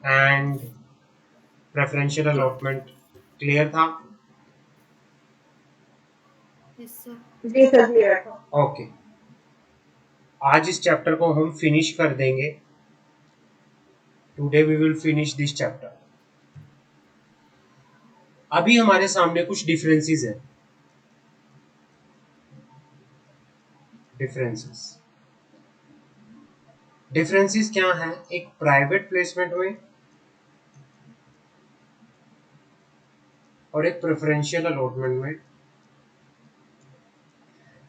And preferential allotment clear था? Yes sir. जी sir, clear था। ओके, आज इस चैप्टर को हम फिनिश कर देंगे। Today we will finish this chapter. अभी हमारे सामने कुछ डिफरेंसेस है। डिफरेंसेस क्या है? एक प्राइवेट प्लेसमेंट में और एक प्रेफरेंशियल अलॉटमेंट में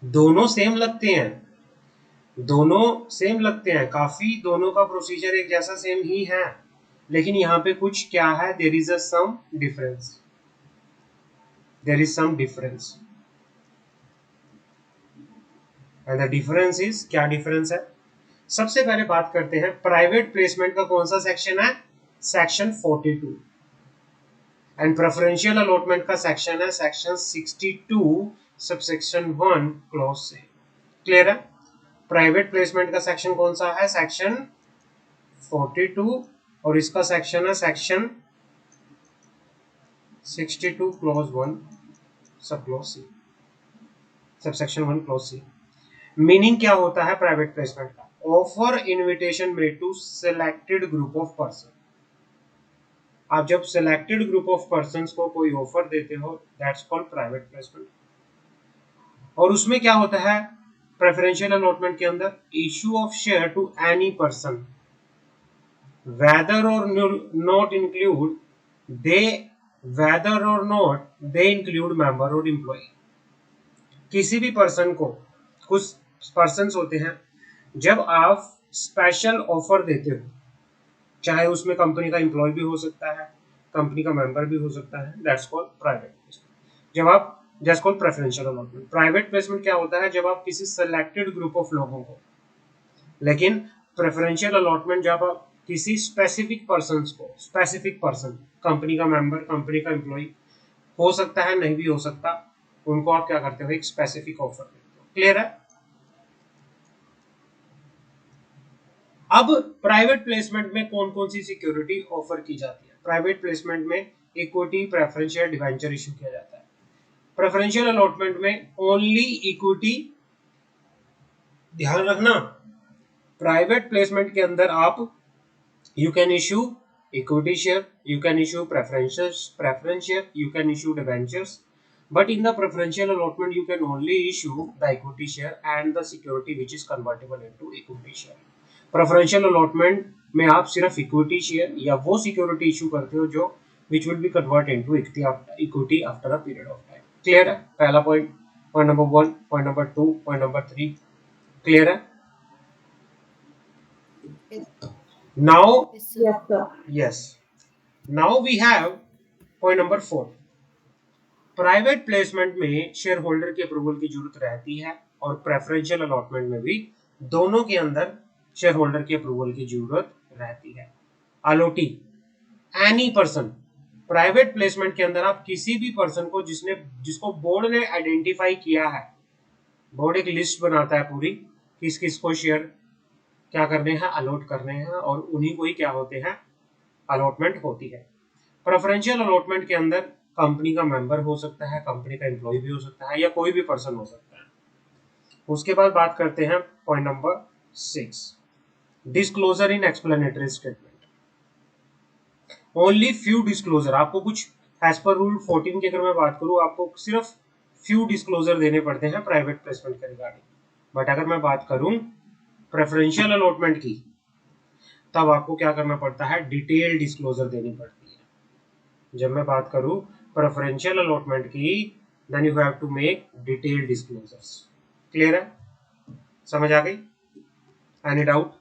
दोनों सेम लगते हैं, काफी दोनों का प्रोसीजर एक जैसा सेम ही है, लेकिन यहाँ पे कुछ क्या है, there is some difference and the difference is, क्या डिफरेंस है? सबसे पहले बात करते हैं प्राइवेट प्लेसमेंट का कौन सा सेक्शन है, सेक्शन 42, एंड प्रेफरेंशियल अलॉटमेंट का सेक्शन है सेक्शन 62 सबसेक्शन 1 क्लॉज से। क्लियर है? प्राइवेट प्लेसमेंट का सेक्शन कौन सा है, सेक्शन 42, और इसका सेक्शन है section 62 clause 1 sub clause C, subsection 1 clause C. Meaning क्या होता है प्राइवेट प्लेसमेंट का? Offer invitation made to selected group of person. आप जब सिलेक्टेड ग्रुप ऑफ पर्संस को कोई ऑफर देते हो, दैट्स कॉल्ड प्राइवेट प्लेसमेंट। और उसमें क्या होता है प्रेफरेंशियल अलॉटमेंट के अंदर, issue of share to any person whether or not include they whether or not they include member or employee। किसी भी पर्सन को, कुछ पर्सन्स होते हैं, जब आप स्पेशल ऑफर देते हो, चाहे उसमें कंपनी का एम्प्लॉय भी हो सकता है, कंपनी का मेंबर भी हो सकता है, दैट्स कॉल्ड प्राइवेट प्लेसमेंट। जब आप, that's called preferential allotment. Private placement क्या होता है, जब आप किसी सेलेक्टेड ग्रुप ऑफ लोगों को, लेकिन प्रेफरेंशियल अलॉटमेंट जब आप किसी स्पेसिफिक पर्सन, कंपनी का मेंबर, कंपनी का एम्प्लॉय हो सकता है, नहीं भी हो सकता, उनको आप क्या करते हो, एक स्पेसिफिक ऑफर देते हो। क्लियर है? अब प्राइवेट प्लेसमेंट में कौन कौन सी सिक्योरिटी ऑफर की जाती है? प्राइवेट प्लेसमेंट में इक्विटी, प्रेफरेंस या डिवेंचर इशू किया जाता है। प्रेफरेंशियल अलॉटमेंट में ओनली इक्विटी। ध्यान रखना, प्राइवेट प्लेसमेंट के अंदर आप, you can issue equity share, you can issue preference share, you can issue debentures, but in the preferential allotment you can only issue the equity share and the security which is convertible into equity share। preferential allotment में आप सिर्फ equity share या वो security issue करते हो जो which will be converted into equity after a period of time। Clear है? पहला point, point number 1, point number 2, point number 3, clear है? Now, yes yes sir. Sir. yes, now we have point number 4। Private placement में share holder की approval की जरूरत रहती है, और प्रेफरेंशियल अलॉटमेंट में भी दोनों के अंदर शेयर होल्डर की अप्रूवल की जरूरत रहती है। Allottee, any person. Private placement के अंदर आप किसी भी पर्सन को जिसको बोर्ड ने आइडेंटिफाई किया है, बोर्ड एक लिस्ट बनाता है पूरी, किस किस को शेयर क्या करने हैं, अलॉट करने हैं, और उन्हीं को ही क्या होते हैं, अलॉटमेंट होती है। प्रेफरेंशियल अलॉटमेंट के अंदर कंपनी का मेंबर हो सकता है, कंपनी का एम्प्लॉय भी हो सकता है, या कोई भी पर्सन हो सकता है। उसके बाद बात करते हैं पॉइंट नंबर 6, डिस्क्लोजर इन explanatory statement. Only few disclosure, आपको कुछ एज पर रूल 14 की अगर मैं बात करूं, आपको सिर्फ फ्यू डिस्क्लोजर देने पड़ते हैं प्राइवेट प्लेसमेंट के रिगार्डिंग। बट अगर मैं बात करूं प्रेफरेंशियल अलॉटमेंट की, तब आपको क्या करना पड़ता है, डिटेल डिस्क्लोजर देनी पड़ती है। जब मैं बात करूं प्रेफरेंशियल अलॉटमेंट की, then you have to make detail disclosures. Clear है? समझ आ गई? Any doubt?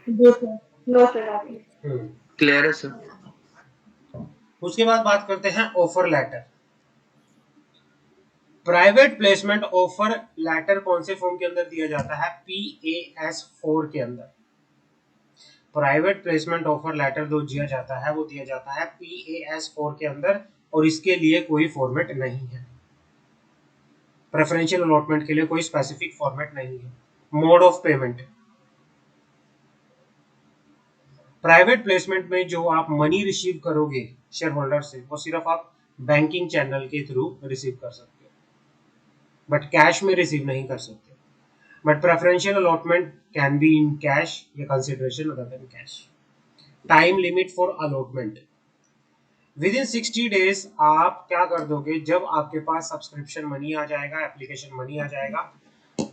जी सर। नो सर, आगे। क्लियर है सर। उसके बाद बात करते हैं offer letter. Private placement offer letter कौन से फॉर्म के अंदर दिया जाता है, PAS4 के अंदर। प्राइवेट प्लेसमेंट ऑफर लेटर जो दिया जाता है, वो दिया जाता है PAS4 के अंदर, और इसके लिए कोई फॉर्मेट नहीं है। प्रेफरेंशियल अलॉटमेंट के लिए कोई स्पेसिफिक फॉर्मेट नहीं है। Mode of payment, private placement में जो आप मनी रिसीव करोगे शेयर होल्डर से, वो सिर्फ आप बैंकिंग चैनल के थ्रू रिसीव कर सकते हो, बट कैश में रिसीव नहीं कर सकते। But preferential allotment can be in cash या consideration other than cash. Time limit for allotment, within 60 days आप क्या कर दोगे, जब आपके पास सब्सक्रिप्शन मनी आ जाएगा, एप्लीकेशन मनी आ जाएगा,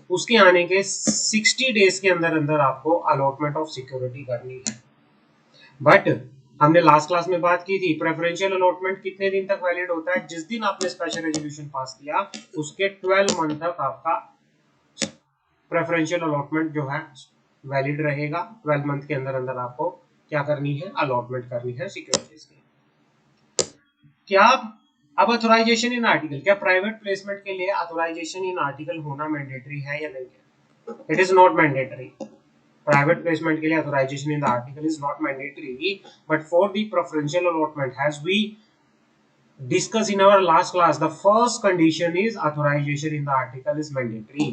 उसके आने के 60 डेज के अंदर अंदर आपको अलॉटमेंट ऑफ सिक्योरिटी करनी है। बट हमने लास्ट क्लास में बात की थी, प्रेफरेंशियल अलॉटमेंट कितने दिन तक वैलिड होता है, जिस दिन आपने स्पेशल रेजोल्यूशन पास किया उसके 12 मंथ तक आपका प्रेफरेंशियल अलॉटमेंट जो है वैलिड रहेगा। 12 मंथ के अंदर अंदर आपको क्या करनी है, अलॉटमेंट करनी है सिक्योरिटीज की। क्या अब ऑथराइजेशन इन आर्टिकल, क्या प्राइवेट प्लेसमेंट के लिए ऑथराइजेशन इन आर्टिकल होना मैंडेटरी है या नहीं है? It is not mandatory. Private placement के लिए authorization in the article is not mandatory, but for the preferential allotment, as we discussed in our last class, the first condition is authorization in the article is mandatory.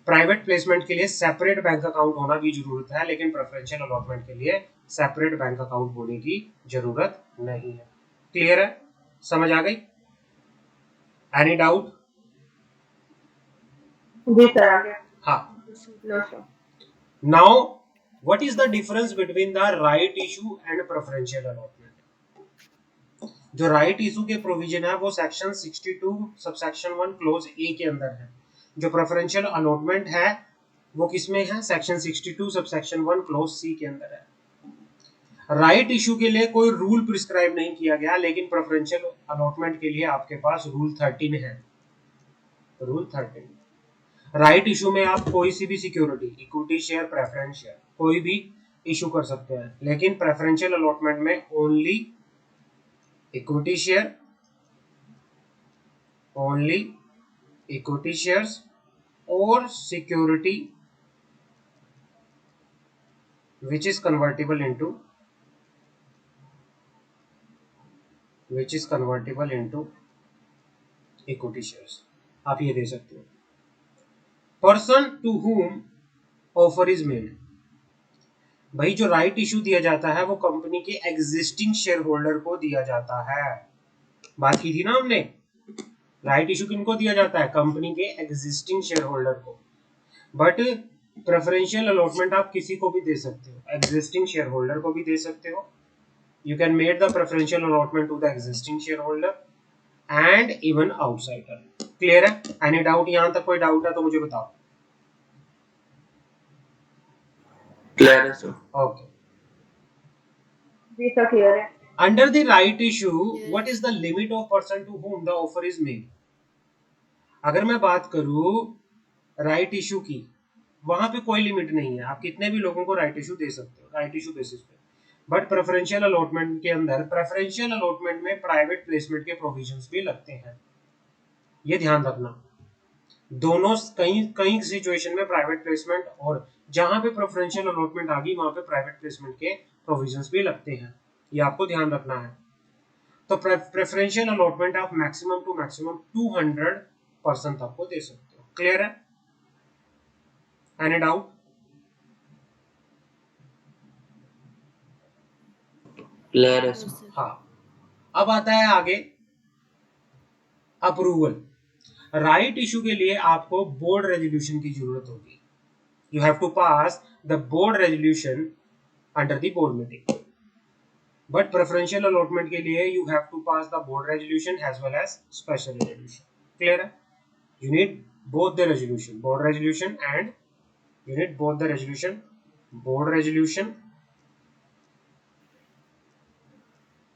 Private placement के लिए separate bank account होना भी जरूरत है, लेकिन preferential allotment के लिए separate bank account होने की जरूरत नहीं है। क्लियर है, समझ आ गई? Any doubt? जी सर, आगे। हाँ। No sir. Now, what is the difference between the right issue and preferential allotment? जो राइट इशू के प्रोविजन है वो सेक्शन 62 सबसेक्शन 1 क्लोज ए के अंदर है। जो प्रेफरेंशियल अलॉटमेंट है वो किसमें है, सेक्शन 62 सबसेक्शन 1 क्लोज सी के अंदर है। राइट इशू के लिए कोई रूल प्रिस्क्राइब नहीं किया गया, लेकिन प्रेफरेंशियल अलॉटमेंट के लिए आपके पास रूल 13 है। रूल 13, राइट इशू में आप कोई सी भी security, equity share, preference share, कोई भी इशू कर सकते हैं, लेकिन प्रेफरेंशियल अलॉटमेंट में only equity share, only equity shares और security which is convertible into equity shares, आप ये दे सकते हो। Person to whom offer is made, भाई जो राइट इशू दिया जाता है वो कंपनी के एग्जिस्टिंग शेयर होल्डर को दिया जाता है। बात की थी ना हमने, राइट इशू किनको दिया जाता है, कंपनी के एग्जिस्टिंग शेयर होल्डर को। बट प्रेफरेंशियल अलॉटमेंट आप किसी को भी दे सकते हो, एग्जिस्टिंग शेयर होल्डर को भी दे सकते हो। You can made the preferential allotment to the existing share holder and even outsider. Clear है? Any doubt? यहां तक कोई डाउट है तो मुझे बताओ। क्लियर है सर। ओके, जी सर, क्लियर है। Under the right issue, what is the limit of person to whom the offer is made? अगर मैं बात करूं राइट इशू की, वहां पे कोई लिमिट नहीं है, आप कितने भी लोगों को राइट इशू दे सकते हो राइट इशू बेसिस पे। बट प्रेफरेंशियल अलॉटमेंट के अंदर, प्रेफरेंशियल अलॉटमेंट में प्राइवेट प्लेसमेंट के प्रोविजंस भी लगते हैं, ये ध्यान रखना। दोनों कई कई सिचुएशन में प्राइवेट प्लेसमेंट, और जहां पे प्रेफरेंशियल अलॉटमेंट आ गई वहां पे प्राइवेट प्लेसमेंट के प्रोविजंस भी लगते हैं, ये आपको ध्यान रखना है। तो प्रेफरेंशियल अलॉटमेंट आप मैक्सिमम टू मैक्सिमम 200% तक को दे सकते हो। क्लियर है? Any doubt? क्लियर है सर। हाँ, अब आता है आगे अप्रूवल। राइट इशू के लिए आपको बोर्ड रेजोल्यूशन की जरूरत होगी। You have to pass the board resolution under the board meeting. But preferential allotment के लिए you have to pass the board resolution as well as special resolution. Clear है? You need both the resolution, board resolution, and you need both the resolution, board resolution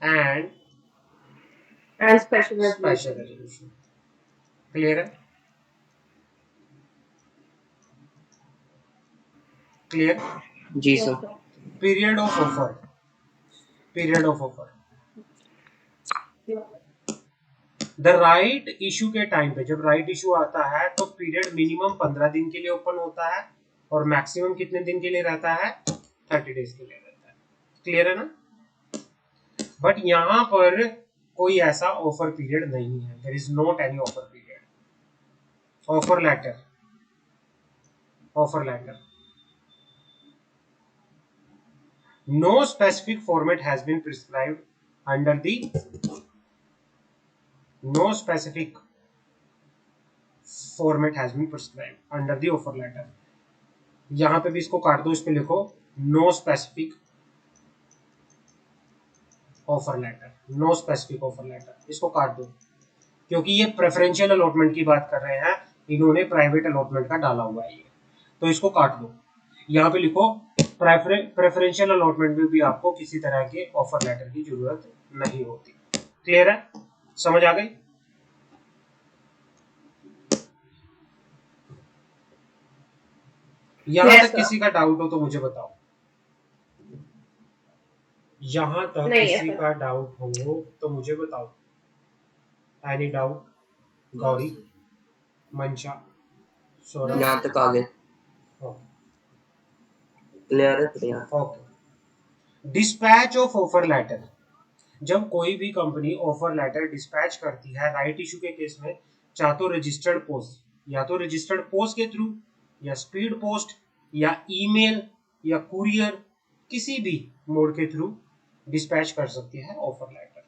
and special special resolution. resolution. Clear है? Clear? जी Yes, sir. sir. Period of offer. Period of offer. Yeah. The right issue के time पे, जब right issue आता है तो period minimum 15 दिन के लिए ओपन होता है और मैक्सिमम कितने दिन के लिए रहता है, 30 डेज के लिए रहता है। क्लियर है ना? बट यहां पर कोई ऐसा ऑफर पीरियड नहीं है, there is not any offer period. Offer letter, offer letter No specific format has been prescribed under the no specific format has been prescribed under the offer letter. यहां पे भी इसको काट दो, इस पे लिखो no specific offer letter, no specific offer letter, इसको काट दो क्योंकि ये प्रेफरेंशियल अलॉटमेंट की बात कर रहे हैं, इन्होंने प्राइवेट अलॉटमेंट का डाला हुआ है ये, तो इसको काट दो। यहाँ पे लिखो प्रेफरेंशियल अलॉटमेंट में भी आपको किसी तरह के ऑफर लेटर की जरूरत नहीं होती। क्लियर है, समझ आ गई? यहां Yes, तक sir. किसी का डाउट हो तो मुझे बताओ, यहां तक नहीं है किसी सर। का डाउट हो तो मुझे बताओ। Any doubt? गौरी, मंशा, सौरभ? यहाँ तक आ गए, क्लियर है clear. Okay. Dispatch of offer letter, जब कोई भी कंपनी ऑफर लेटर डिस्पैच करती है राइट इशू के केस में, चाहे तो रजिस्टर्ड पोस्ट, या तो रजिस्टर्ड पोस्ट के थ्रू, या स्पीड पोस्ट, या ईमेल, या कुरियर, किसी भी मोड के थ्रू डिस्पैच कर सकती है ऑफर लेटर।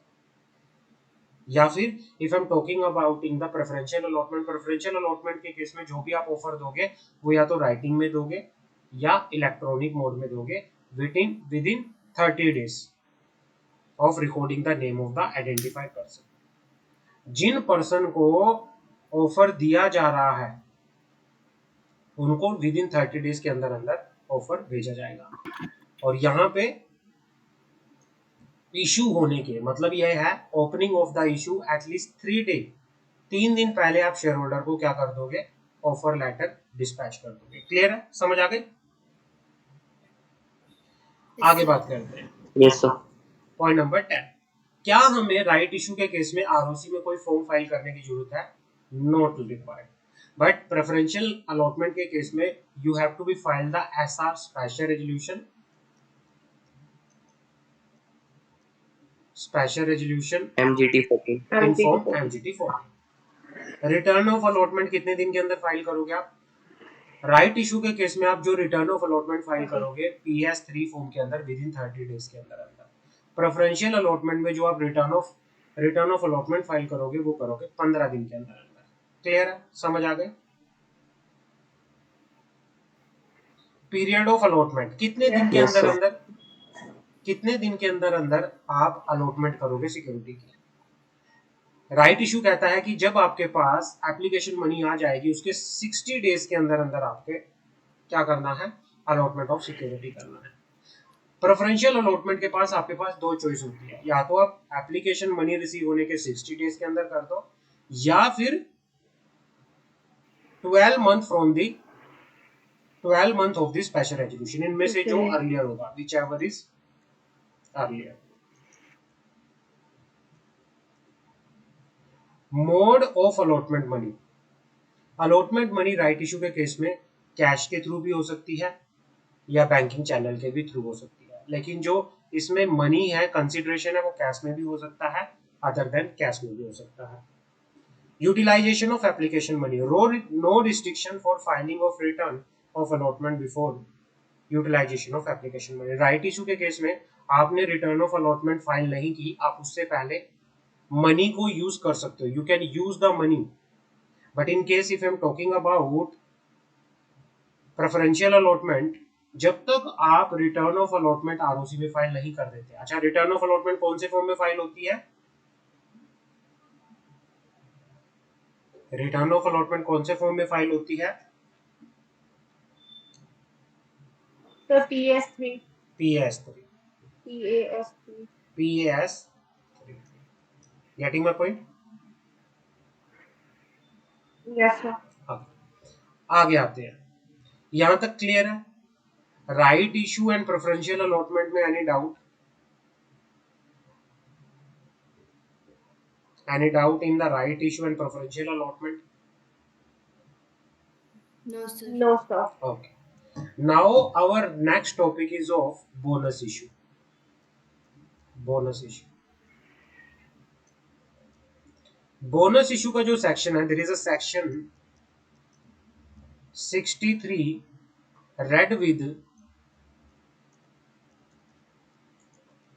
या फिर if I am talking about in the preferential allotment, preferential allotment के केस में जो भी आप ऑफर दोगे वो या तो राइटिंग में दोगे या इलेक्ट्रॉनिक मोड में दोगे within 30 days of recording the name of the identified person. जिन पर्सन को ऑफर दिया जा रहा है उनको विद इन 30 days के अंदर अंदर ऑफर भेजा जाएगा। और यहाँ पे इशू होने के मतलब यह है opening of the issue at least 3 day, 3 दिन पहले आप शेयर होल्डर को क्या कर दोगे, ऑफर लेटर डिस्पैच कर दोगे। क्लियर है, समझ आ गई? आगे बात करते हैं। Yes sir. पॉइंट नंबर 10, क्या हमें राइट इशू के केस में आरओसी में कोई फॉर्म फाइल करने की जरूरत है? Not required. But preferential allotment के केस में you have to be file the SR special resolution, MGT 14। In form MGT 14। Return of allotment कितने दिन के अंदर फाइल करोगे आप? राइट इशू के केस में आप जो रिटर्न ऑफ अलॉटमेंट फाइल करोगे PS3 फॉर्म के अंदर विद इन 30 days के अंदर अंदर। प्रेफरेंशियल अलॉटमेंट में जो आप रिटर्न ऑफ अलॉटमेंट फाइल करोगे वो करोगे 15 दिन के अंदर अंदर। क्लियर है, समझ आ गए? पीरियड ऑफ अलॉटमेंट, कितने दिन के Yes, अंदर sir. अंदर कितने दिन के अंदर अंदर आप अलॉटमेंट करोगे सिक्योरिटी की? राइट इशू कहता है कि जब आपके पास एप्लीकेशन मनी आ जाएगी उसके 60 days के अंदर अंदर आपके क्या करना है, अलॉटमेंट ऑफ सिक्योरिटी करना है। प्रेफरेंशियल अलॉटमेंट के पास आपके पास दो चॉइस होती है, या तो आप एप्लीकेशन मनी रिसीव होने के 60 days के अंदर कर दो, या फिर 12 month from the 12 month of the special resolution, इनमें से जो अर्लियर होगा, which ever is earlier. Mode of allotment money, allotment money right issue के केस में कैश के थ्रू भी हो सकती है या बैंकिंग चैनल के भी थ्रू हो सकती है, लेकिन जो इसमें मनी है, कंसिडरेशन है, वो कैश में भी हो सकता है, अदर देन कैश में भी हो सकता है। Utilization of application money, no restriction for filing of return of allotment before utilization of application money. Right issue के केस में आपने रिटर्न ऑफ अलॉटमेंट फाइल नहीं की, आप उससे पहले मनी को यूज कर सकते हो, you can use the money. But in case if I am talking about preferential allotment, जब तक आप रिटर्न ऑफ अलॉटमेंट आरओसी में फाइल नहीं कर देते। अच्छा, रिटर्न ऑफ अलॉटमेंट कौन से फॉर्म में फाइल होती है? रिटर्न ऑफ अलॉटमेंट कौन से फॉर्म में फाइल होती है? तो PS3 PS3 PAS3 PS3। Getting my point? Yes sir. आगे आते हैं, यहां तक क्लियर है? Right issue and preferential allotment में any doubt? Any doubt in the right issue and preferential allotment? No sir. Okay. Now our next topic is of bonus issue. Bonus issue. Bonus issue का जो section है, there is a section 63 read with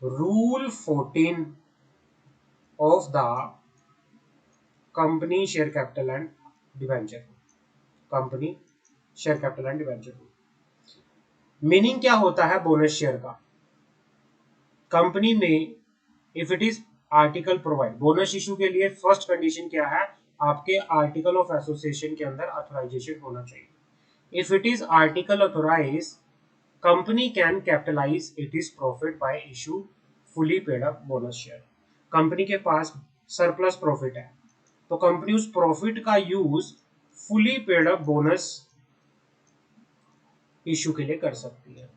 Rule 14 of the company share capital and debenture company share capital and debenture rule. Meaning क्या होता है bonus share का? Company में if it is article provide, bonus issue के लिए first condition क्या है? आपके आर्टिकल ऑफ एसोसिएशन के अंदर ऑथराइजेशन होना चाहिए। If it is article authorise, company can capitalise it is profit by issue fully paid up bonus share. Company के पास सरप्लस प्रॉफिट है तो कंपनी उस प्रॉफिट का use fully paid up bonus issue के लिए कर सकती है।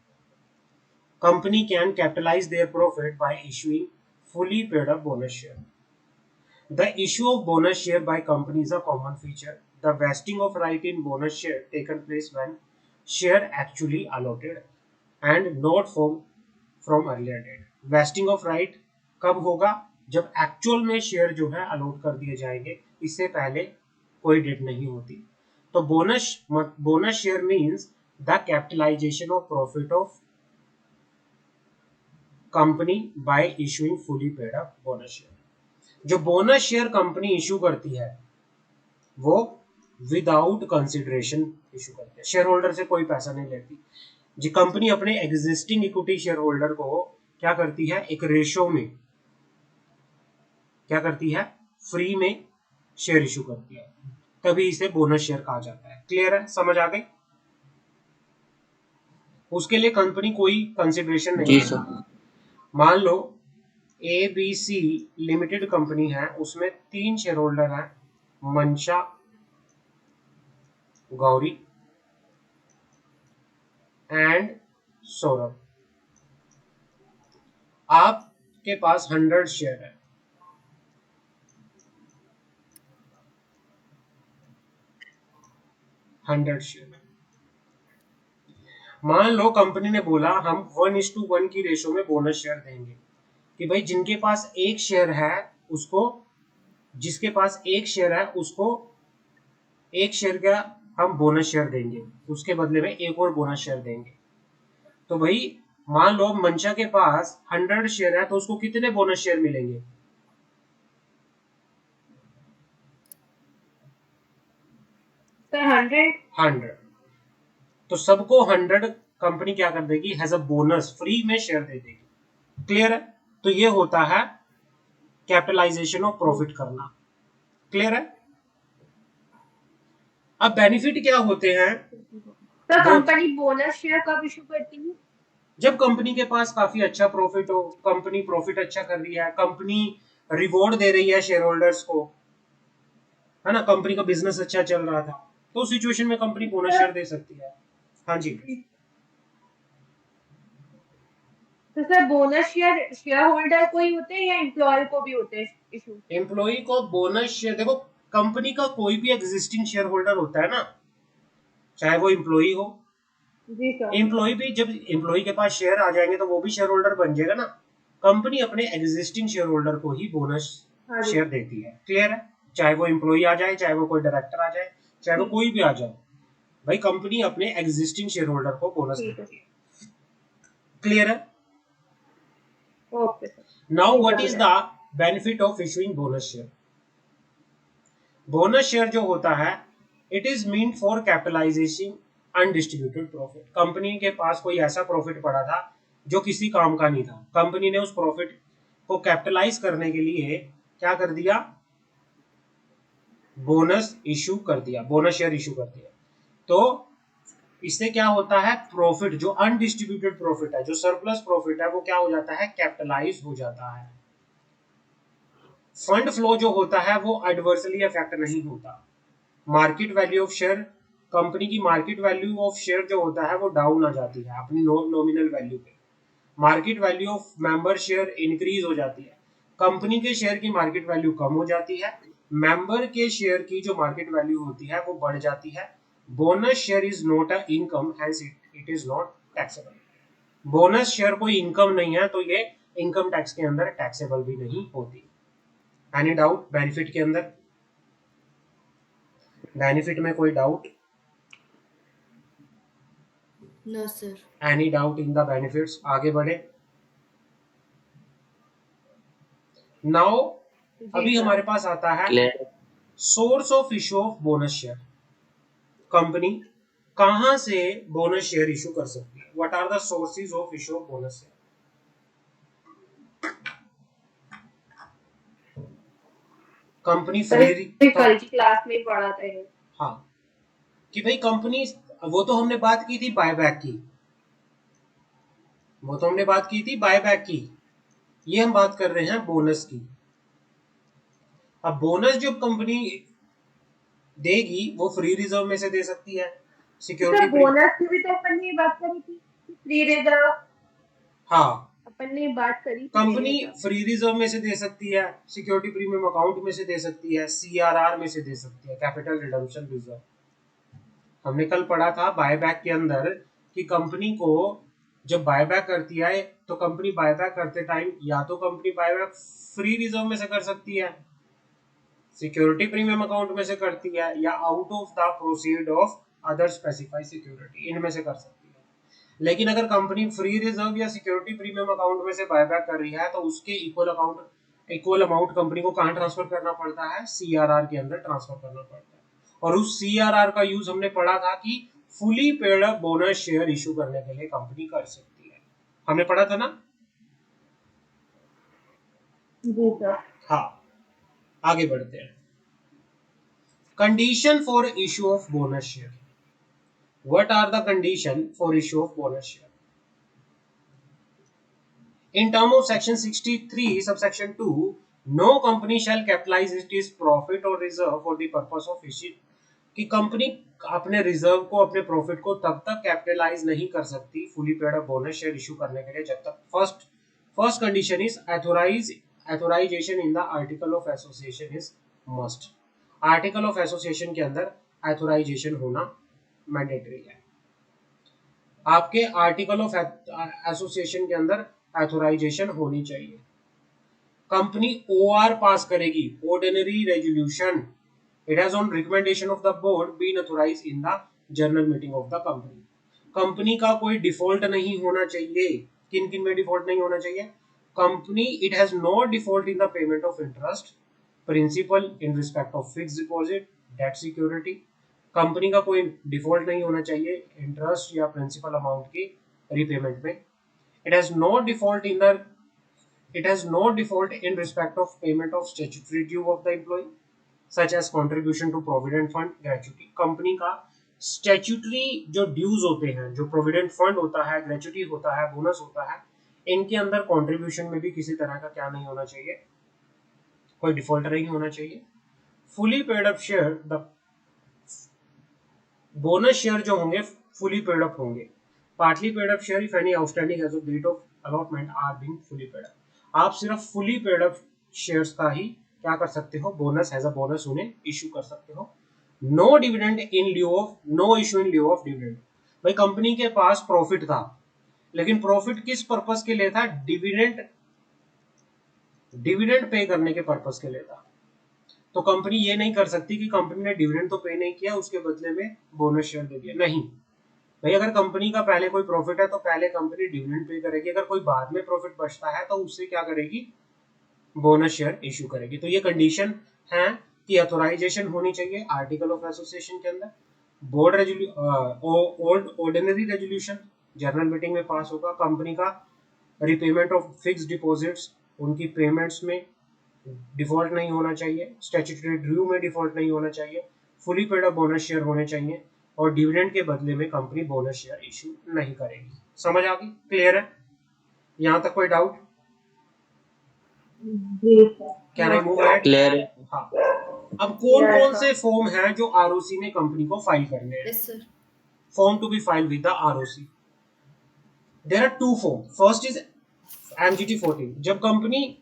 Company can capitalise their profit by issuing fully paid up bonus share. The issue of bonus share by company is a common feature. The vesting of right in bonus share taken place when share actually allotted and not from earlier date. Vesting of right कब होगा? जब actual में share जो है allot कर दिए जाएंगे, इससे पहले कोई डेट नहीं होती। तो bonus share means the capitalisation of profit of company by issuing fully paid up bonus share. जो बोनस शेयर कंपनी इशू करती है वो विदाउट कंसिडरेशन इशू करती है, शेयर होल्डर से कोई पैसा नहीं लेती जी। कंपनी अपने एग्जिस्टिंग इक्विटी शेयर होल्डर को क्या करती है? एक रेशो में क्या करती है? फ्री में शेयर इशू करती है, तभी इसे बोनस शेयर कहा जाता है। क्लियर है? समझ आ गई? उसके लिए कंपनी कोई कंसिडरेशन नहीं जी सर। मान लो ABC लिमिटेड कंपनी है, उसमें 3 शेयर होल्डर हैं, मंशा, गौरी एंड सौरभ। आपके पास 100 शेयर है, 100 शेयर। मान लो कंपनी ने बोला हम 1:1 की रेशो में बोनस शेयर देंगे कि भाई जिनके पास एक शेयर है उसको, जिसके पास एक शेयर है उसको एक शेयर का हम बोनस शेयर देंगे, उसके बदले में एक और बोनस शेयर देंगे। तो भाई मान लो मंशा के पास 100 शेयर है तो उसको कितने बोनस शेयर मिलेंगे? 100। तो सबको 100 कंपनी क्या कर देगी? एज अ बोनस फ्री में शेयर दे देगी। क्लियर है? तो ये होता है कैपिटलाइजेशन ऑफ प्रॉफिट करना। क्लियर है? अब बेनिफिट क्या होते हैं? तो कंपनी बोनस शेयर कब इशू करती है? जब कंपनी के पास काफी अच्छा प्रॉफिट हो, कंपनी प्रॉफिट अच्छा कर रही है, कंपनी रिवॉर्ड दे रही है शेयर होल्डर्स को, है ना, कंपनी का बिजनेस अच्छा चल रहा था, तो उस सिचुएशन में कंपनी बोनस शेयर दे सकती है। हाँ जी। तो sir bonus share share holder को ही होते हैं या एम्प्लॉयर को भी होते हैं इशू? एम्प्लॉय को बोनस शेयर, देखो कंपनी का कोई भी एग्जिस्टिंग शेयर होल्डर होता है ना, चाहे वो एम्प्लॉय हो। जी सर। एम्प्लॉय भी, जब एम्प्लॉय के पास शेयर आ जाएंगे तो वो भी शेयर होल्डर बन जाएगा ना। कंपनी अपने एग्जिस्टिंग शेयर होल्डर को ही बोनस शेयर देती है। क्लियर है? चाहे वो एम्प्लॉय आ जाए, चाहे वो कोई डायरेक्टर आ जाए, चाहे वो कोई भी आ जाए, भाई कंपनी अपने एग्जिस्टिंग शेयर होल्डर को बोनस देती है। क्लियर है? Okay sir. Now what is the benefit of issuing bonus share? Bonus share जो होता है, it is meant for capitalisation undistributed profit. Company के पास कोई ऐसा प्रॉफिट पड़ा था जो किसी काम का नहीं था, कंपनी ने उस प्रॉफिट को कैपिटलाइज करने के लिए क्या कर दिया? बोनस इशू कर दिया, बोनस शेयर इशू कर दिया। तो इससे क्या होता है? प्रॉफिट जो अनडिस्ट्रीब्यूटेड प्रॉफिट है, जो सरप्लस प्रॉफिट है, वो क्या हो जाता है? कैपिटलाइज हो जाता है। फंड फ्लो जो होता है वो एडवर्सली अफेक्ट नहीं होता। Market value of share, company की मार्केट वैल्यू ऑफ शेयर जो होता है वो डाउन आ जाती है अपनी नॉमिनल वैल्यू पे। Market value of member share increase हो जाती है। कंपनी के शेयर की मार्केट वैल्यू कम हो जाती है, मेंबर के शेयर की जो मार्केट वैल्यू होती है वो बढ़ जाती है। Bonus share is not a income, hence it is not taxable. Bonus share कोई इनकम नहीं है तो ये इनकम टैक्स के अंदर टैक्सेबल भी नहीं होती। एनी डाउट बेनिफिट के अंदर? बेनिफिट में कोई doubt? No sir. Any doubt in the benefits? आगे बढ़े। नाउ जी अभी सर। हमारे पास आता है clear. Source of issue of bonus share. Company कहां से बोनस शेयर इशू कर सकती है? What are the sources of issue of bonus share? Company sir free कल की क्लास में पढ़ा था ये। हाँ, कि भाई कंपनी, वो तो हमने बात की थी बायबैक की, वो तो हमने बात की थी बायबैक की, ये हम बात कर रहे हैं बोनस की। अब बोनस जो कंपनी देगी वो फ्री रिजर्व में से दे सकती है, सर सिक्योरिटी बोनस की भी तो अपन ने बात करी थी, फ्री रिजर्व हाँ, अपन ने बात करी थी free company reserve. Free reserve में से दे सकती है, सिक्योरिटी प्रीमियम अकाउंट में से दे सकती है, सीआरआर में से दे सकती है, कैपिटल रिडम्पशन रिजर्व। हमने कल पढ़ा था बायबैक के अंदर कि कंपनी को जब बायबैक करती है तो कंपनी बायबैक करते टाइम या तो कंपनी बायबैक फ्री रिजर्व में से कर सकती है, सिक्योरिटी प्रीमियम अकाउंट में से करती है, या out of the proceed of other specified security, इनमें से कर सकती है। लेकिन अगर कंपनी फ्री रिजर्व या सिक्योरिटी प्रीमियम अकाउंट में से बायबैक कर रही है तो उसके इक्वल अमाउंट कंपनी को कहां ट्रांसफर करना पड़ता है? सीआरआर के अंदर ट्रांसफर करना पड़ता है। और उस सीआरआर का यूज हमने पढ़ा था कि fully paid up bonus share issue करने के लिए कंपनी कर सकती है, हमने पढ़ा था ना? जी सर। हाँ, आगे बढ़ते हैं। Condition for issue of bonus share. What are the condition for issue of bonus share? In term of section 63 subsection 2, no company shall capitalize its profit or reserve for the purpose of issue, कि company अपने reserve को, अपने profit को तब तक capitalise नहीं कर सकती fully paid up bonus share issue करने के लिए जब तक first condition is authorisation in the article of association is must. Article of association के अंदर एथोराइजेशन होना मैंडेटरी है। आपके आर्टिकल ऑफ एसोसिएशन के अंदर एथोराइजेशन होनी चाहिए। कंपनी ओआर पास करेगी, ordinary resolution, it has on recommendation of the board been authorised in the general meeting of the company. Company का कोई डिफॉल्ट नहीं होना चाहिए। किन किन में डिफॉल्ट नहीं होना चाहिए? Company it has no default in the payment of interest, principal in respect of fixed deposit, debt security. Company का कोई डिफॉल्ट नहीं होना चाहिए इंटरेस्ट या प्रिंसिपल अमाउंट की रीपेमेंट में। It has no default in respect of payment of statutory due of the employee such as contribution to provident fund, gratuity। Company का statutory जो ड्यूज होते हैं, जो प्रोविडेंट फंड होता है, ग्रेचुटी होता है, बोनस होता है, इनके अंदर कंट्रीब्यूशन में भी किसी तरह का क्या नहीं होना चाहिए? कोई डिफॉल्ट नहीं होना चाहिए। Fully paid up share, the bonus share जो होंगे फुली पेड अप होंगे। Partly paid up share if any outstanding as of date of allotment are being fully paid up. आप सिर्फ फुली पेड अप शेयर्स का ही क्या कर सकते हो? बोनस एज अ बोनस उन्हें इशू कर सकते हो। No dividend in lieu of, no issue in lieu of dividend. भाई कंपनी के पास प्रॉफिट था, लेकिन प्रॉफिट किस पर्पस के लिए था? डिविडेंड पे करने के पर्पस के लिए था। तो कंपनी ये नहीं कर सकती कि कंपनी ने डिविडेंड तो पे नहीं किया, उसके बदले में बोनस शेयर दे दिया, नहीं। भाई अगर कंपनी का पहले कोई प्रॉफिट है तो पहले कंपनी डिविडेंड पे करेगी, अगर कोई बाद में प्रॉफिट बचता है तो उससे क्या करेगी? बोनस शेयर इशू करेगी। तो ये कंडीशन है कि ऑथोराइजेशन होनी चाहिए आर्टिकल ऑफ एसोसिएशन के अंदर। Board ordinary resolution general meeting में पास होगा। कंपनी का रिपेमेंट ऑफ फिक्स्ड डिपॉजिट्स, उनकी पेमेंट्स में डिफॉल्ट नहीं होना चाहिए, स्टैट्यूटरी ड्यू में डिफॉल्ट नहीं होना चाहिए, fully paid up bonus share होने चाहिए, और डिविडेंड के बदले में कंपनी बोनस शेयर इशू नहीं करेगी। समझ आ गई? क्लियर है? यहां तक कोई डाउट? जी sir. Can I move ahead? Clear है। हाँ। अब कौन Yes, कौन sir. से फॉर्म हैं जो आरओसी में कंपनी को फाइल करने हैं? Yes, sir. Form to be file with the ROC. There are two form. First is MGT 14। जब कंपनी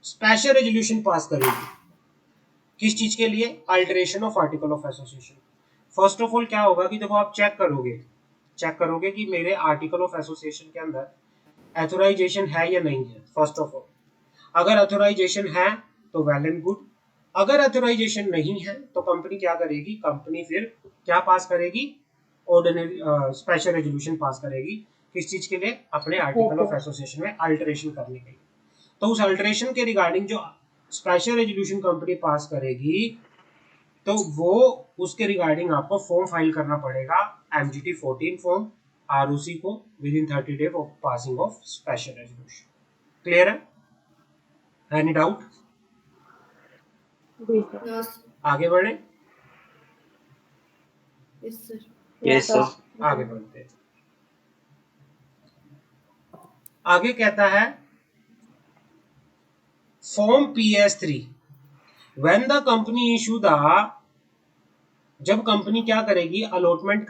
स्पेशल रेजोल्यूशन पास करेगी, किस चीज के लिए? Alteration of article of association. First of all क्या होगा कि जब आप चेक करोगे कि मेरे आर्टिकल ऑफ एसोसिएशन के अंदर एथोराइजेशन है या नहीं है। फर्स्ट ऑफ ऑल अगर एथोराइजेशन है तो वेल एंड गुड, अगर एथोराइजेशन नहीं है तो कंपनी क्या करेगी? कंपनी फिर क्या पास करेगी? ऑर्डिनरी स्पेशल रेजोल्यूशन पास करेगी। किस चीज के लिए? अपने आर्टिकल ऑफ एसोसिएशन में अल्टरेशन करने के लिए। तो उस अल्टरेशन के रिगार्डिंग जो स्पेशल रेजोल्यूशन कंपनी पास करेगी तो वो उसके रिगार्डिंग आपको फॉर्म फाइल करना पड़ेगा MGT 14 फॉर्म ROC को within 30 days of passing of special resolution. Clear है? Any doubt? जी सर। No, आगे बढ़े? yes, sir. Yes, sir. आगे बढ़ते हैं। आगे कहता है form PS3 when the company issue the, जब कंपनी क्या करेगी, अलॉटमेंट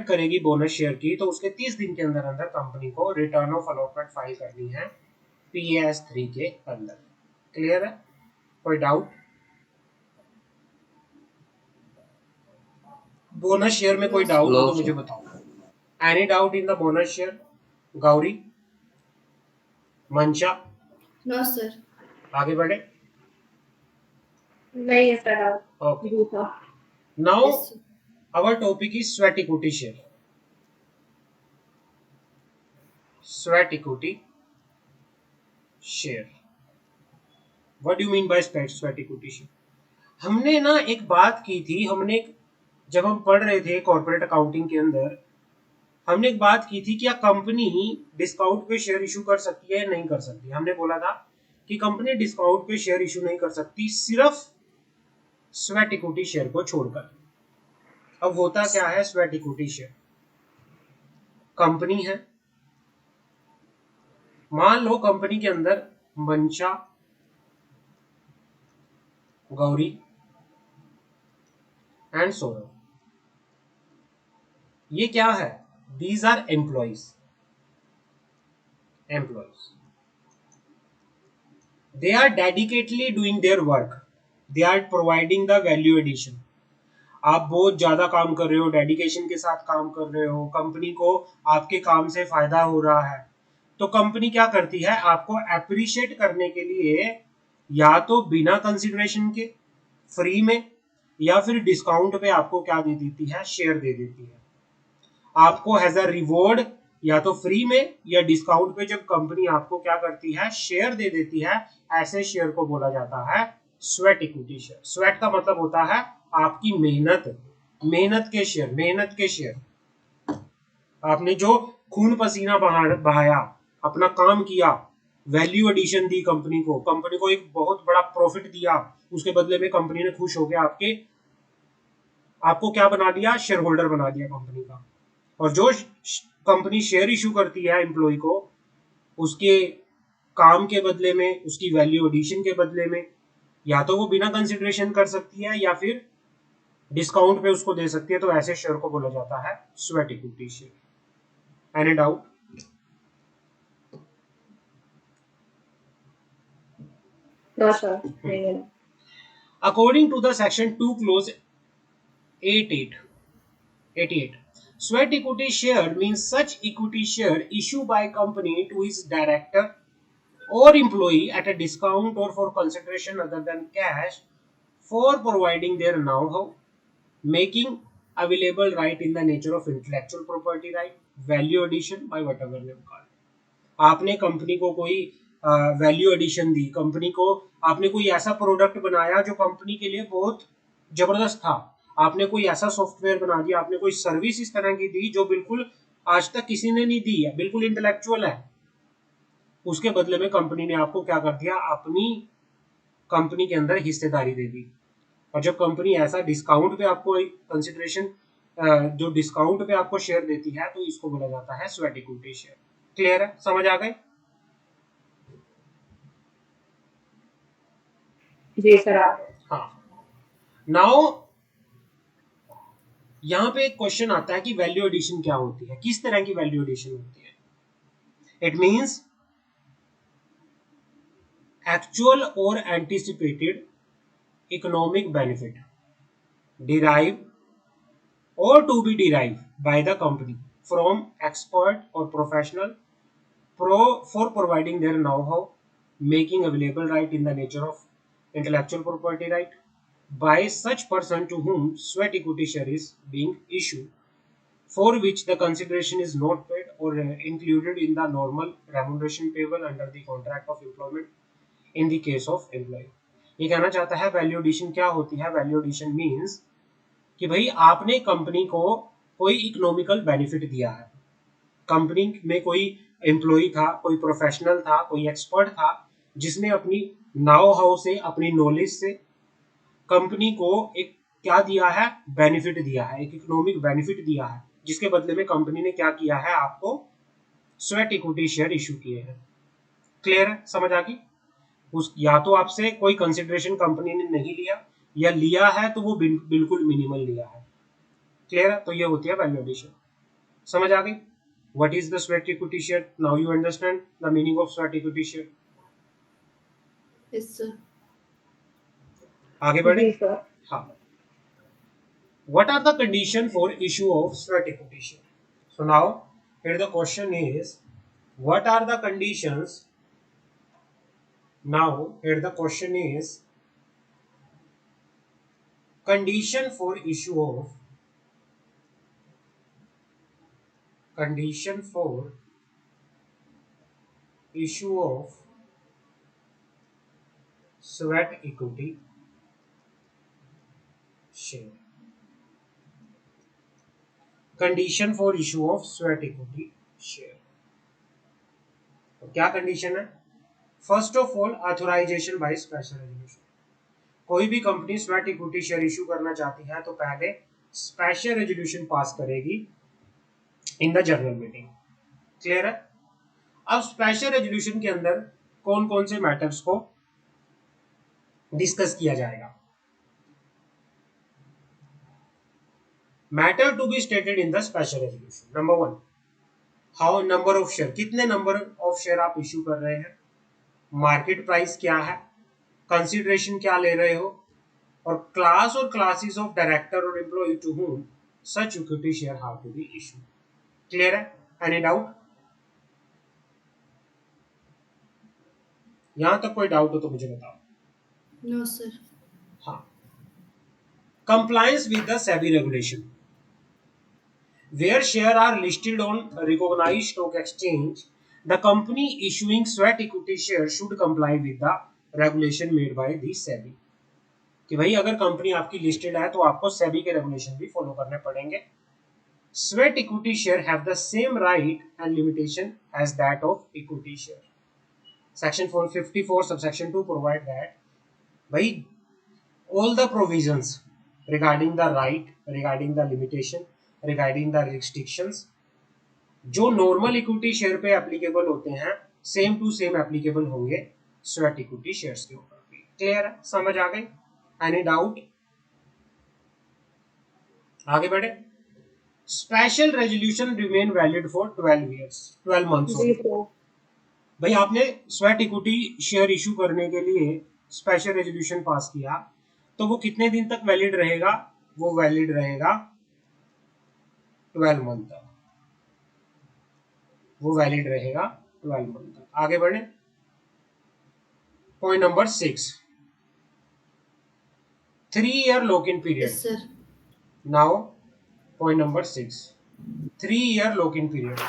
करेगी बोनस शेयर की, तो उसके 30 दिन के अंदर अंदर कंपनी को रिटर्न ऑफ अलॉटमेंट फाइल करनी है PS3 के अंदर। क्लियर है? कोई डाउट? बोनस शेयर में कोई डाउट हो No, तो sir. मुझे बताओ। Any doubt in the bonus share? Gauri, Mansha, No, sir. आगे बढ़े। नहीं है सर आप। ओके, जी sir. Now Yes, sir. our topic is sweat equity share. Sweat equity share. What do you mean by sweat equity share? हमने ना एक बात की थी, जब हम पढ़ रहे थे कॉर्पोरेट अकाउंटिंग के अंदर, हमने एक बात की थी कि कंपनी डिस्काउंट पे शेयर इशू कर सकती है या नहीं कर सकती। हमने बोला था कि कंपनी डिस्काउंट पे शेयर इशू नहीं कर सकती, सिर्फ स्वेट इक्विटी शेयर को छोड़कर। अब होता क्या है स्वेट इक्विटी शेयर? कंपनी है, मान लो कंपनी के अंदर मंशा, गौरी एंड सौरभ, ये क्या है? These are employees. They are dedicatedly doing their work, they are providing the value addition. आप बहुत ज्यादा काम कर रहे हो, डेडिकेशन के साथ काम कर रहे हो, कंपनी को आपके काम से फायदा हो रहा है, तो कंपनी क्या करती है, आपको अप्रिशिएट करने के लिए या तो बिना कंसिडरेशन के फ्री में या फिर डिस्काउंट पे आपको क्या दे देती है, शेयर दे देती है। आपको एज अ रिवॉर्ड या तो फ्री में या डिस्काउंट पे जब कंपनी आपको क्या करती है, शेयर दे देती है, ऐसे शेयर को बोला जाता है स्वेट इक्विटी शेयर। स्वेट का मतलब होता है आपकी मेहनत के शेयर। आपने जो खून पसीना बहाया, अपना काम किया, वैल्यू एडिशन दी कंपनी को एक बहुत बड़ा प्रॉफिट दिया, उसके बदले में कंपनी ने खुश होकर आपको क्या बना दिया, शेयर होल्डर बना दिया कंपनी का। और जो कंपनी शेयर इशू करती है एम्प्लॉय को, उसके काम के बदले में, उसकी वैल्यू एडिशन के बदले में, या तो वो बिना कंसिडरेशन कर सकती है या फिर डिस्काउंट पे उसको दे सकती है, तो ऐसे शेयर को बोला जाता है sweat equity share. Any doubt? No sir, नहीं है। According to the section 2 clause 88, sweat equity share means such equity share issued by company to its director or employee at a discount or for consideration other than cash for providing their know-how, making available right in the nature of intellectual property right, value addition by whatever name called. आपने company को कोई value addition दी, company को आपने कोई ऐसा product बनाया जो company के लिए बहुत जबरदस्त था, आपने कोई ऐसा सॉफ्टवेयर बना दिया, आपने कोई सर्विस इस तरह की दी जो बिल्कुल आज तक किसी ने नहीं दी है, बिल्कुल इंटेलेक्चुअल है, उसके बदले में कंपनी ने आपको क्या कर दिया, अपनी कंपनी के अंदर हिस्सेदारी दे दी। और जब कंपनी ऐसा डिस्काउंट पे आपको कंसिडरेशन, जो डिस्काउंट पे आपको शेयर देती है, तो इसको बोला जाता है स्वेट इक्विटी शेयर। क्लियर है? समझ आ गए? जी सर। हाँ, नाउ यहाँ पे एक क्वेश्चन आता है कि वैल्यू एडिशन क्या होती है, किस तरह की वैल्यू एडिशन होती है? इट मींस एक्चुअल और anticipated economic benefit derived or to be derived by the company from expert or professional for providing their know-how, making available right in the nature of intellectual property right by such person to whom sweat equity share is being issued for which the consideration is not paid or included in the normal remuneration payable under the contract of employment in the case of employee। ये कहना चाहता है value addition क्या होती है। Value addition means कि भाई आपने कंपनी को कोई इकोनॉमिकल बेनिफिट दिया है, कंपनी में कोई एम्प्लॉय था, कोई प्रोफेशनल था, कोई एक्सपर्ट था, जिसने अपनी नाउ हाउ से, अपनी नॉलेज से कंपनी को एक क्या दिया है, बेनिफिट दिया है, एक इकोनॉमिक बेनिफिट दिया है, जिसके बदले में कंपनी ने क्या किया है, आपको स्वेट इक्विटी शेयर इशू किए हैं। क्लियर है, समझ आ गई। उस या तो आपसे कोई कंसिडरेशन कंपनी ने नहीं लिया, या लिया है तो वो बिल्कुल मिनिमल लिया है। क्लियर है, तो ये होती है वैल्यू एडिशन। समझ आ गई। What is the sweat equity share? Now you understand the meaning of sweat equity share. Yes, sir. आगे बढ़े। जी सर। हाँ, what are the condition for issue of sweat equity share? So now here the question is, what are the conditions? Now here the question is, condition for issue of sweat equity share। Condition for issue of sweat equity share. तो क्या condition है? First of all authorisation by special resolution. कोई भी company sweat equity share issue करना चाहती है तो पहले स्पेशल रेजोल्यूशन पास करेगी in the general meeting. Clear है। अब स्पेशल रेजोल्यूशन के अंदर कौन कौन से मैटर्स को डिस्कस किया जाएगा? Matter to be stated in the special resolution. Number 1, how number of share, कितने नंबर ऑफ शेयर आप इशू कर रहे हैं, मार्केट प्राइस क्या है, कंसिडरेशन क्या ले रहे हो, और क्लास और क्लासेस ऑफ डायरेक्टर और employ to whom such equity share have to be issue. Clear है? Any doubt? यहां तक कोई डाउट हो तो मुझे बताओ। No, sir. हाँ, compliance with the SEBI regulation, where shares are listed on recognized stock exchange, the company issuing sweat equity share should comply with the regulation made by the SEBI। कि भाई अगर company आपकी listed है तो आपको सेबी के regulation भी follow करने पड़ेंगे। Sweat equity share have the same right and limitation as that of equity share. Section 454 subsection 2 provide that भाई all the provisions regarding the right, regarding the limitation, regarding the restrictions जो normal equity share पे applicable होते हैं, same to same applicable होंगे sweat equity shares के ऊपर भी। Clear है, समझ आ गई? Any doubt? आगे बढ़े। Special resolution remain valid for 12 months. जी सर। भाई आपने स्वेट इक्विटी शेयर इशू करने के लिए स्पेशल रेजोल्यूशन पास किया, तो वो कितने दिन तक वैलिड रहेगा? वो वैलिड रहेगा 12 मंथ तक। वो वैलिड रहेगा 12 मंथ तक। आगे बढ़े। Point number 6, 3-year lock-in period। Yes, sir. Now point number 6, 3-year lock-in period।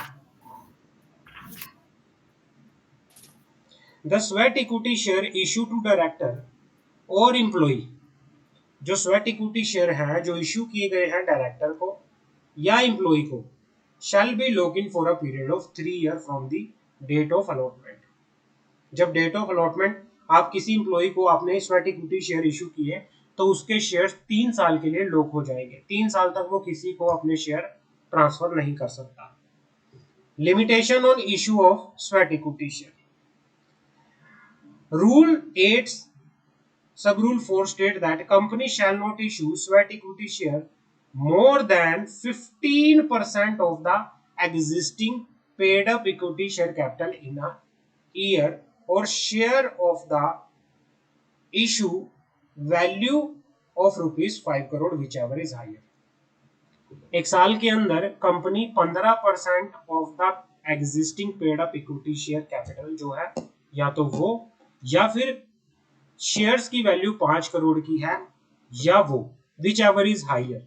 The sweat equity share issued to director or employee, जो स्वेट इक्विटी शेयर है जो इश्यू किए गए हैं डायरेक्टर को या एम्प्लॉय को, shall be lock in for a period of 3 year from the date of allotment. जब डेट ऑफ अलॉटमेंट आप किसी एम्प्लॉय को आपने स्वेट इक्विटी शेयर इशू किए तो उसके शेयर 3 साल के लिए लॉक हो जाएंगे। 3 साल तक वो किसी को अपने शेयर ट्रांसफर नहीं कर सकता। Limitation on issue of sweat equity share. Rule 8 Sub Rule 4 state that company shall not issue sweat equity share more than 15% of the existing paid up equity share capital in a year or share of the issue value of ₹5 crore whichever is higher। एक साल के अंदर company 15% of the existing paid up equity share capital जो है, या तो वो या फिर शेयर्स की वैल्यू 5 करोड़ की है, या वो विच एवर इज हाइयर,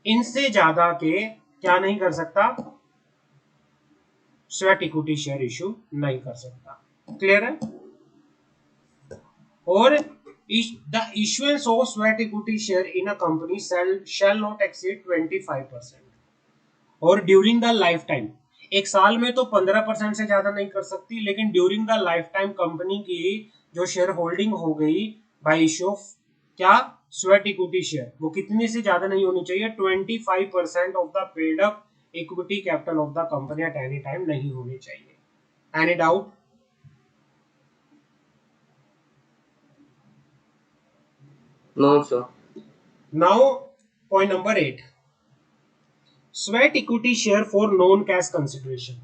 इनसे ज्यादा के क्या नहीं कर सकता, स्वेट इक्विटी शेयर इशू नहीं कर सकता। क्लियर है? और the issuance of sweat equity share in a company shall not exceed 25%, और ड्यूरिंग द लाइफ टाइम, एक साल में तो 15% से ज्यादा नहीं कर सकती, लेकिन during the life time company की जो शेयर होल्डिंग हो गई बाय इश्यू ऑफ क्या, स्वेट इक्विटी शेयर, वो कितने से ज्यादा नहीं होनी चाहिए, 25% of the paid up equity capital of the company at any time नहीं होनी चाहिए। Any doubt? No, sir. Now point number 8, sweat equity share for non cash consideration.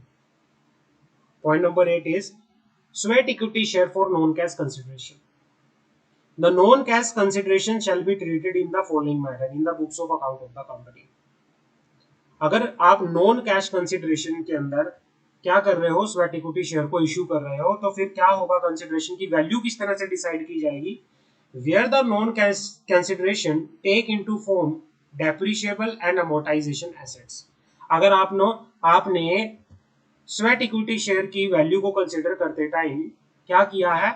Point number 8 is sweat equity share for non cash consideration. The non cash consideration shall be treated in the following manner in the books of account of the company. अगर आप non cash consideration के अंदर क्या कर रहे हो, sweat equity share को issue कर रहे हो, तो फिर क्या होगा, कंसिडरेशन की वैल्यू किस तरह से डिसाइड की जाएगी, where the non-cash consideration take into form depreciable and amortization assets. अगर आपने स्वेट इक्विटी शेयर की वैल्यू को कंसिडर करते टाइम क्या किया है,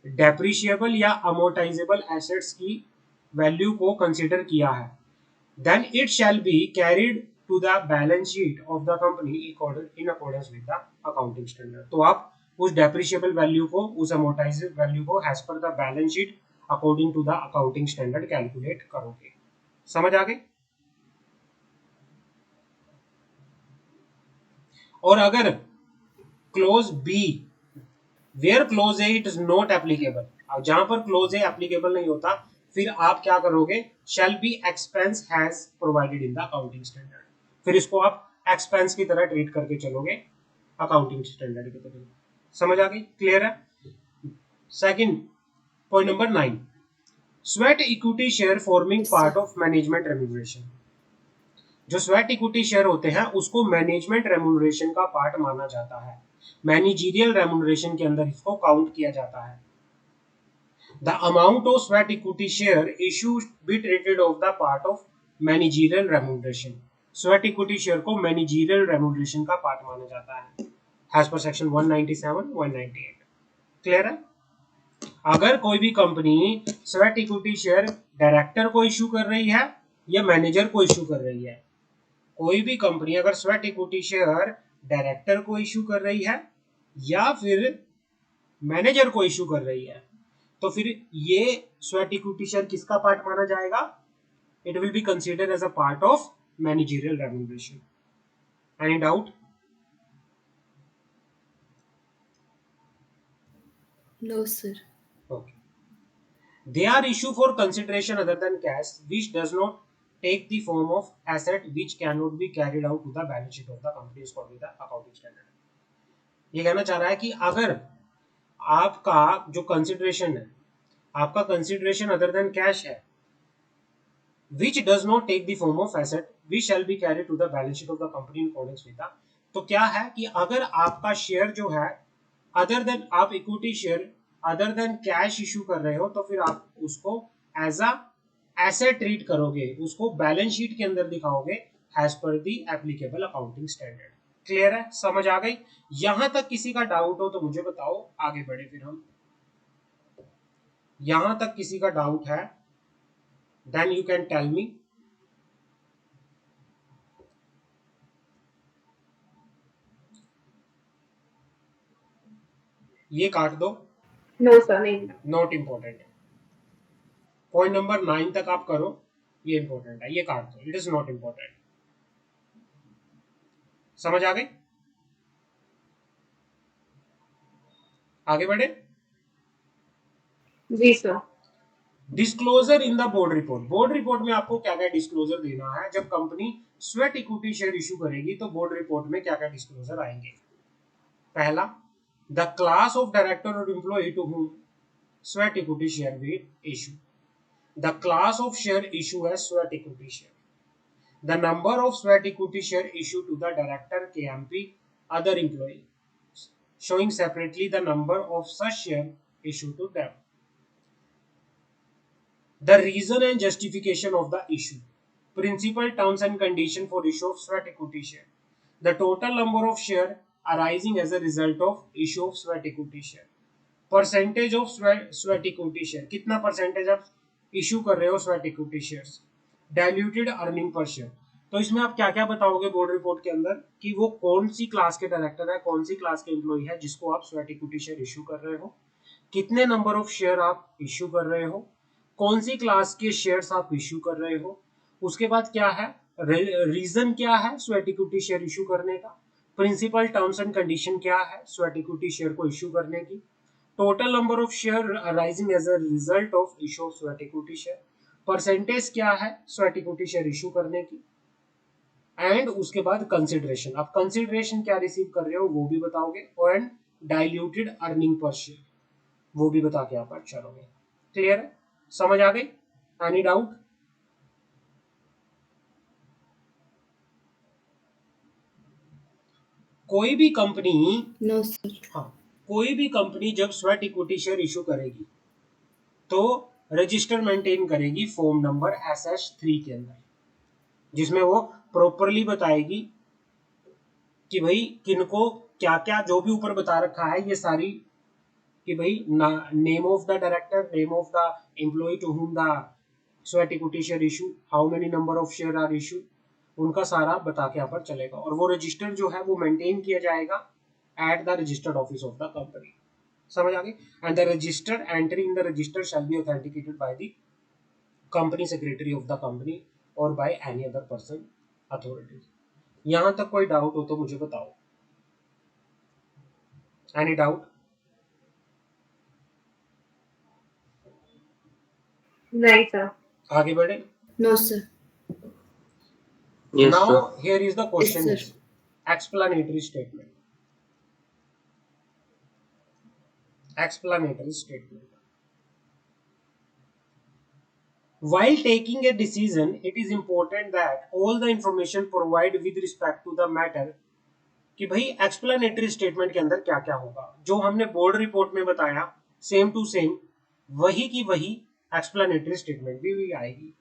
डेप्रिशिएबल या अमोर्टाइजेबल एसेट्स की वैल्यू को कंसिडर किया है, then it shall be carried to the balance sheet of the company in accordance with the accounting standard. तो आप उस डेप्रिशिएबल वैल्यू को, उस अमोर्टाइजेबल वैल्यू को as per the balance sheet according to the accounting standard calculate करोगे। समझ आ गई? और अगर clause B, where clause A it is not applicable, जहां पर क्लोज ए एप्लीकेबल नहीं होता, फिर आप क्या करोगे, shall be expense has provided in the accounting standard, फिर इसको आप एक्सपेंस की तरह ट्रीट करके चलोगे अकाउंटिंग स्टैंडर्ड की तरह। समझ आ गई? क्लियर है? Second point number 9, sweat equity share forming part of management remuneration. जो स्वेट इक्विटी शेयर होते हैं उसको मैनेजमेंट रेम्यूनरेशन का पार्ट माना जाता है, मैनेजरियल रेम्यूनरेशन के अंदर इसको काउंट किया जाता है। The amount of sweat equity share issue be treated of the part of managerial remuneration. Sweat equity share को मैनेजरियल रेम्यूनरेशन का पार्ट माना जाता है एज पर सेक्शन 197 198। क्लियर है? अगर कोई भी company sweat equity share director को इश्यू कर रही है या मैनेजर को इश्यू कर रही है, कोई भी कंपनी अगर स्वेट इक्विटी शेयर डायरेक्टर को इश्यू कर रही है या फिर मैनेजर को इश्यू कर रही है, तो फिर ये स्वेट इक्विटी शेयर किसका पार्ट माना जाएगा, it will be considered as a part of managerial remuneration. Any doubt? No, sir. Okay. They are issued for consideration other than cash, which does not take the form of asset which cannot be carried out to the balance sheet of the company according to the accounting standard. ये कहना चाह रहा है कि अगर आपका जो consideration है, आपका कंसिडरेशन अदर देन कैश है, which does not take the form of asset which shall be carried to the balance sheet of the company in accordance with the, तो क्या है कि अगर आपका शेयर जो है अदर देन, आप equity share other than cash issue कर रहे हो, तो फिर आप उसको एज अ एसेट ट्रीट करोगे, उसको बैलेंस शीट के अंदर दिखाओगे एज पर दी एप्लीकेबल अकाउंटिंग स्टैंडर्ड। क्लियर है? समझ आ गई? यहां तक किसी का डाउट हो तो मुझे बताओ, आगे बढ़े फिर हम। यहां तक किसी का डाउट है then you can tell me. ये काट दो, नो सर, नहीं। Not important. पॉइंट नंबर 9 तक आप करो, ये इंपॉर्टेंट है, ये काट दो, इट इज नॉट इंपॉर्टेंट। समझ आ गई? आगे बढ़े। जी sir. Disclosure in the board report. Board report में आपको क्या क्या डिस्क्लोजर देना है, जब company sweat equity share issue करेगी तो बोर्ड रिपोर्ट में क्या क्या डिस्क्लोजर आएंगे। पहला, द क्लास ऑफ डायरेक्टर और employ to whom sweat equity share will issue, the class of share issue as sweat equity share, the number of sweat equity share issued to the director, KMP, other employee, showing separately the number of such share issued to them, the reason and justification of the issue, Principal terms and condition for issue of sweat equity share. The total number of share arising as a result of issue of sweat equity share. Percentage of sweat equity share, कितना percentage आप issue कर रहे हो sweat equity shares. Diluted earning per share. तो इसमें आप क्या क्या बताओगे बोर्ड रिपोर्ट के अंदर कि वो कौन सी क्लास के डायरेक्टर है, कौन सी क्लास के एम्प्लॉय है जिसको आप स्वेट इक्विटी शेयर इशू कर रहे हो, कितने नंबर ऑफ शेयर आप इशू कर रहे हो, कौन सी क्लास के शेयर्स आप इशू कर रहे हो, उसके बाद क्या है रीजन क्या है स्वेट इक्विटी शेयर इशू करने का, प्रिंसिपल टर्म्स एंड कंडीशन क्या है स्वेट इक्विटी शेयर को इशू करने की, total number of share arising as a result of issue of sweat equity share, percentage क्या है स्वेट इक्विटी शेयर इशू करने की, एंड उसके बाद कंसिडरेशन. आप कंसिडरेशन क्या रिसीव कर रहे हो वो भी बताओगे, and diluted earning per share वो भी बता के आप चलोगे. क्लियर है, समझ आ गई? Any doubt? कोई भी कंपनी नो सर. हाँ कोई भी कंपनी जब स्वेट इक्विटी शेयर इशू करेगी तो रजिस्टर मेंटेन करेगी फॉर्म नंबर SS3 के अंदर, जिसमें वो प्रॉपरली बताएगी कि भाई किनको क्या क्या जो भी ऊपर बता रखा है ये सारी, कि भाई name of the director, name of the employee to whom the sweat equity share issue, how many number of share are issue, उनका सारा बता के यहाँ पर चलेगा. और वो रजिस्टर जो है वो मेंटेन किया जाएगा at the registered office of the company. समझ आ गई? And the register entry in the register shall be authenticated by the company secretary of the company और by any other person authority. यहां तक कोई डाउट हो तो मुझे बताओ. Any doubt? नहीं सर. आगे बढ़े. No sir. Yes, Now sir. here is the question. Yes, sir. Explanatory statement. Explanatory statement. While taking a decision, it is important that all the information provided with respect to the matter कि भाई explanatory statement के अंदर क्या क्या होगा, जो हमने board report में बताया सेम टू सेम वही की वही एक्सप्लेनेटरी स्टेटमेंट भी आएगी.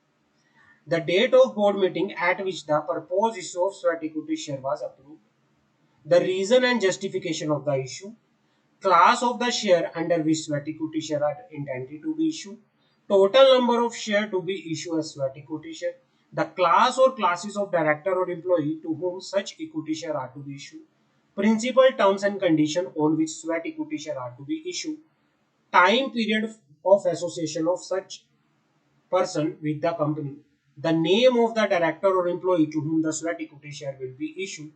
The date of board meeting at which the proposed issue of sweat equity share was approved, the reason and justification of the issue, class of the share under which sweat equity share are intended to be issued, total number of share to be issued as sweat equity share, the class or classes of director or employee to whom such equity share are to be issued, principal terms and condition on which sweat equity share are to be issued, time period of association of such person with the company, the name of the director or employee to whom the sweat equity share will be issued,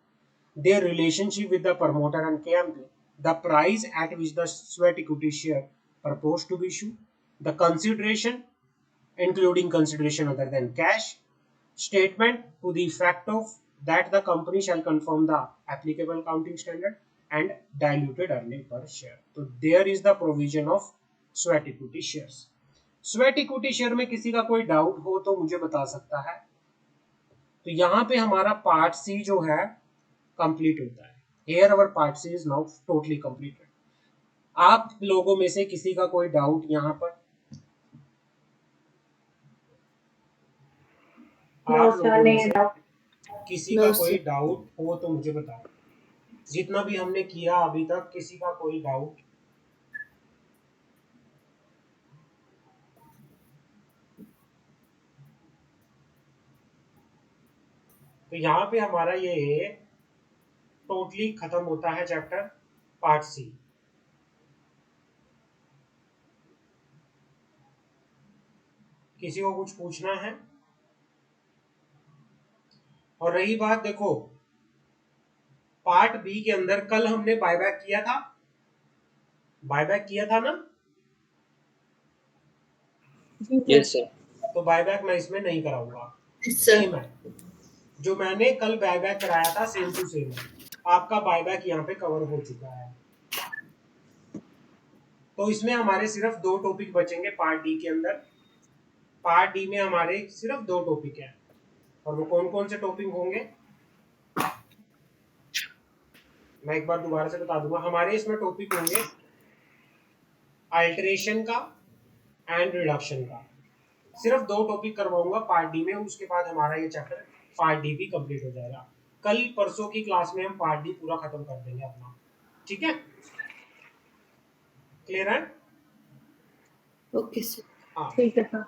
their relationship with the promoter and KMP, the price at which the sweat equity share proposed to be issued, the consideration including consideration other than cash, statement to the effect of that the company shall confirm the applicable accounting standard, and diluted earning per share. So there is the provision of sweat equity shares. Sweat equity share में किसी का कोई doubt हो तो मुझे बता सकता है. तो यहाँ पे हमारा पार्ट सी जो है कंप्लीट होता है. Here our part C is now totally completed. आप लोगों में से किसी का कोई डाउट यहाँ पर? आप लोगों में से किसी का कोई डाउट हो तो मुझे बताओ. जितना भी हमने किया अभी तक किसी का कोई डाउट? तो यहाँ पे हमारा ये टोटली खत्म होता है चैप्टर पार्ट सी. किसी को कुछ पूछना है? और रही बात, देखो पार्ट बी के अंदर कल हमने बायबैक किया था, बायबैक किया था ना? Yes, sir. तो बायबैक मैं इसमें नहीं कराऊंगा. सर. सेम है जो मैंने कल बायबैक कराया था, सेम टू सेम आपका बायबैक यहाँ पे कवर हो चुका है. तो इसमें हमारे सिर्फ 2 टॉपिक बचेंगे पार्ट डी के अंदर. पार्ट डी में हमारे सिर्फ 2 टॉपिक हैं. और वो कौन कौन से टॉपिक होंगे मैं एक बार दोबारा से बता दूंगा. हमारे इसमें टॉपिक होंगे अल्टरेशन का एंड रिडक्शन का. सिर्फ 2 टॉपिक करवाऊंगा पार्ट डी में, उसके बाद हमारा ये चैप्टर पार्ट डी भी कंप्लीट हो जाएगा। कल परसों की क्लास में हम पार्ट डी पूरा खत्म कर देंगे अपना, ठीक है? क्लियर है? Okay sir. हाँ ठीक है सर।